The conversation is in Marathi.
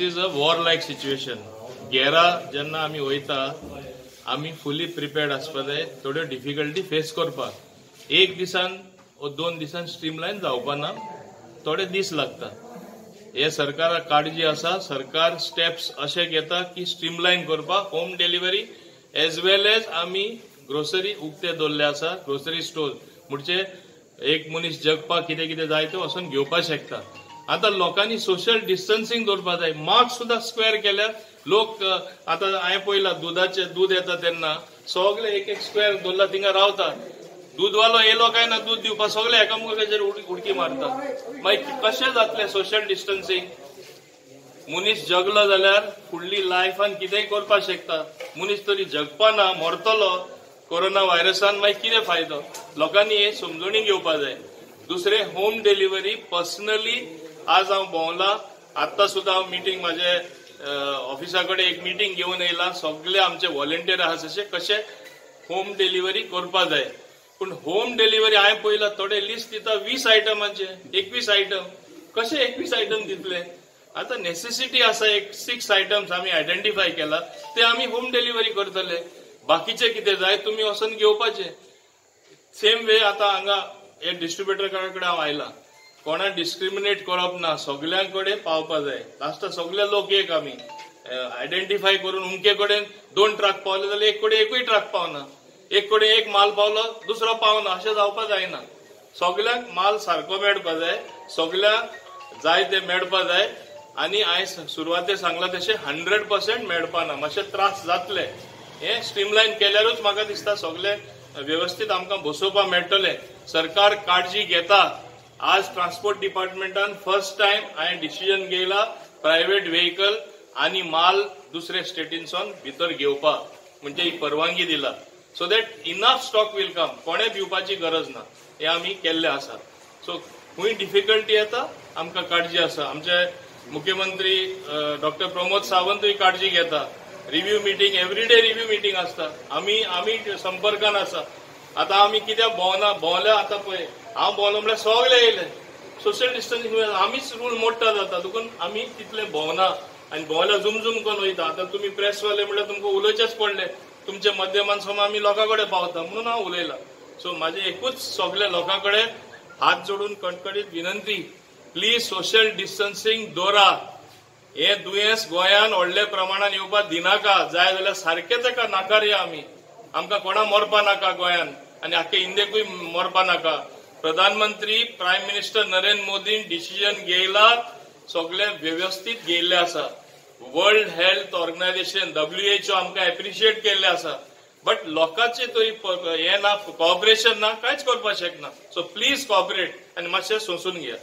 Is a war like situation. गेरा जेन्ना आमी वयता आमी फुली प्रिपेर्ड आसपा जाय थोड्यो डिफिकल्टी फेस करपाक. एक दिसान वा 2 दिसान स्ट्रीमलायन जावपाना, थोडे दीस लागता. हे सरकाराक काळजी आसा. सरकार स्टेप्स अशे घेता की स्ट्रीमलायन करपाक होम डिलिव्हरी एज वेल एज आमी ग्रोसरी उक्ते दवरले आसा. ग्रोसरी स्टोर म्हणजे एक मनीस जगपाक कितें कितें जाय तो वचून घेवपाक शकता. आता लोकांनी सोशल डिस्टन्सिंग दवरपाक जाय. मास्क सुद्धा स्क्वेअर केल्यार लोक आता हांवें पळयलां दुधाचे दूध येता तेन्ना सगळे एक एक स्क्वेअर दवरला थिंगा रावता. दूधवालो येयलो काय ना दूध दिवपाक सगळे एकामेकाचेर उडकी मारता. मागीर कशें जातलें सोशल डिस्टन्सिंग? मनीस जगलो जाल्यार फुडली लायफान कितेंय करपाक शकता. मनीस तरी जगपाना मरतलो कोरोना व्हायरसान मागीर कितें फायदो? लोकांनी हे समजुणी घेवपाक जाय. दुसरे होम डिलिव्हरी पर्सनली आज हांव भोंवला. आत्ता सुद्धा हांव मिटींग म्हाजे ऑफिसा कडेन एक मिटींग घेवन येयला. सगळे आमचे व्हॉलंटियर आहा तशे कशे होम डिलिव्हरी करपाक जाय. पूण होम डिलिव्हरी हांवें पळयला थोडे लिस्ट दिता 20 आयटमांचे 21 आयटम. कशे 21 आयटम दितले? आता नेसेसिटी आसा एक 6 आयटम्स आमी आयडेंटिफाय केला ते आमी होम डिलिव्हरी करतले. बाकीचे कितें जाय तुमी वचून घेवपाचे. सेम वे आता हांगा एक डिस्ट्रिब्युटर कडेन हांव आयला. कोणा डिस्क्रिमिनेट करप ना. सगळ्यांकडे पावपाक जाय. लास्ट सगळे लोक एक आमी आयडेंटिफाय करून उमके कडेन 2 ट्रक पावले जाल्यार एक कडेन एकूय ट्रक पावना. एक कडेन एक माल पावलो दुसरो पावना अशें जावपाक जायना. सगळ्यांक माल सारको मेळपाक जाय. सगळ्यांक जाय ते मेळपाक जाय. आनी हांवें सुरवातेर सांगला तशें 100% मेळपाना. मातशे त्रास जातले. हे स्ट्रीमलायन केल्यारूच म्हाका दिसता सगळे व्यवस्थित आमकां बसोवपाक मेळटले. सरकार काळजी घेता. आज ट्रान्सपोर्ट डिपार्टमेंटान फर्स्ट टाइम हांवें डिसिजन घेयला प्रायव्हेट व्हेकल आनी माल दुसरे स्टेटीनसून भितर घेवपाक म्हणजे ही परवानगी दिला. So that enough stock will come. कोणे भिवपाची गरज ना. हे आमी केल्ले आसा. सो खूंय डिफिकल्टी येता आमकां काळजी आसा. आमचे मुख्यमंत्री डॉक्टर प्रमोद सावंतूय काळजी घेता. Review meeting everyday review meeting आसता. आमी संपर्कान आसा. आता आमी कित्याक भोंवल्या आता पळय हांव भोंवलो म्हळ्यार सगळे येयले. सोशल डिस्टन्सिंग आमीच रूल मोडटा जाता. देखून आमी तितले भोंवना आनी भोंवल्यार झूम करून वयता. आता तुमी प्रेसवाले म्हळ्यार तुमकां उलोवचेच पडले. तुमच्या माध्यमान समोर आमी लोकां कडेन पावता म्हणून हांव उलयलां. सो म्हाजे एकूच सगळे लोकां कडेन हात जोडून कणकणीत विनंती प्लीज सोशल डिस्टन्सिंग दवरा. हे दुयेंस गोंयान व्हडले प्रमाणात येवपाक दिनाका. जाय जाल्यार सारके ताका नाकारया आमी. आमकां कोणा मरपा नाका गोंयान आनी आख्खे इंडियेकूय मरपा नाका. प्रधानमंत्री प्रायम मिनिस्टर नरेंद्र मोदीन डिसिजन घेयला. सगळे व्यवस्थित घेयल्ले आसा. वर्ल्ड हेल्थ ऑर्गनायझेशन WHO आमकां एप्रिशिएट केल्ले आसा. बट लोकांचे तरी हे ना कॉपरेशन ना कांयच करपाक शकना. सो प्लीज कॉपरेट आनी मातशें सोंसून घेया.